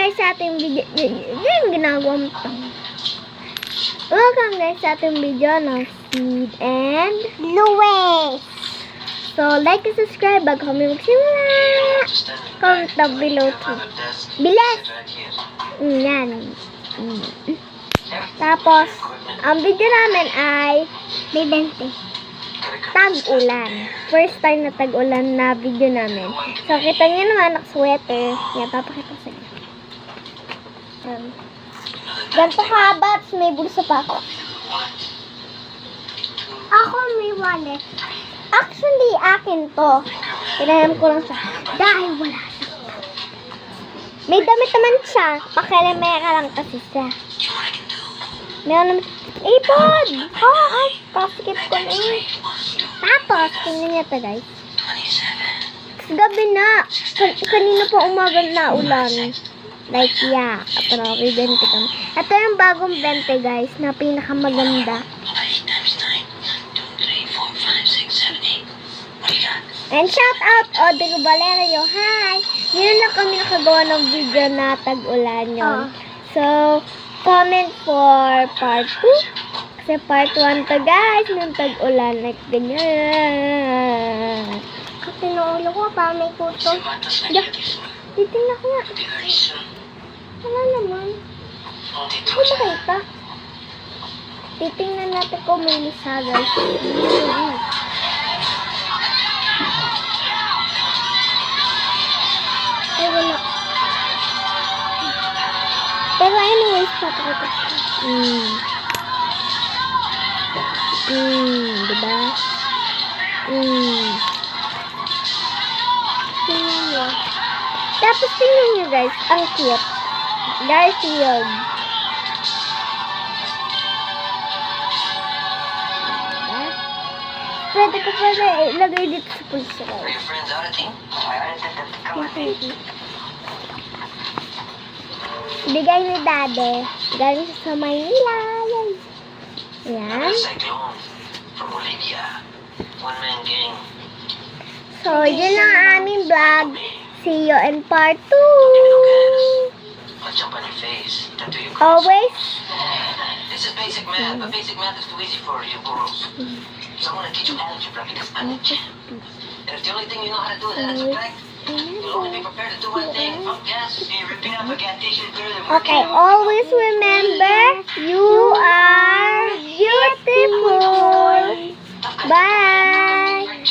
guys sa ating video. Yan ginagawa mo to. Welcome guys sa ating video ng Sid and Luis. So, like and subscribe bago kami magsimula. Comment down below too. Bilis! Yan. Tapos, ang video namin ay may 20. Tag-ulan. First time na tag-ulan na video namin. So, kita niyo naman, nak-sweater. Yan, papakita sa inyo. Ganito kahaba, may bulsa pa ako. Ako may wallet. Actually, akin to. Pinaham ko lang siya. Dahil wala siya. May damit naman siya. Pakialamera lang kasi siya. Meron naman. Ipod! Oh, ay, kasikip ko na eh. Tapos, tingnan niya to guys. Gabi na. Kanina pa umaga na ulan. Like, yeah. Pero, okay, 20 kami. Ito yung bagong 20 guys, na pinakamaganda. And shout out, Odrigo Valerio. Hi! Ngayon lang kami nakagawa ng video na tag-ulan yun. So, comment for part 2. Kasi part 1 to guys, nung tag-ulan. Like, ganyan. Kasi naulo ko pa, may kuto. Titingnan ko nga. Wala naman. Hindi makita. Titingnan natin kung may lisa guys. Ay, wala. Pero anyways, papakita ko. Diba? Tingnan nyo. Tapos tingnan nyo guys, ang cute. Garfield. Diba? Pwede ko ilagay dito sa pulsa guys. Bigay ni Dade. Galing siya sa Maynila. Yan. So, yun ang aming vlog. See you in part 2. Always. This is basic math, but basic math is too easy for you girls. So I want to teach you algebra because I'm a champ. And if the only thing you know how to do is add and subtract, you'll only be prepared to do one thing. Pump gas, and repeat up a gas station further. Okay, always remember, you are beautiful. Bye.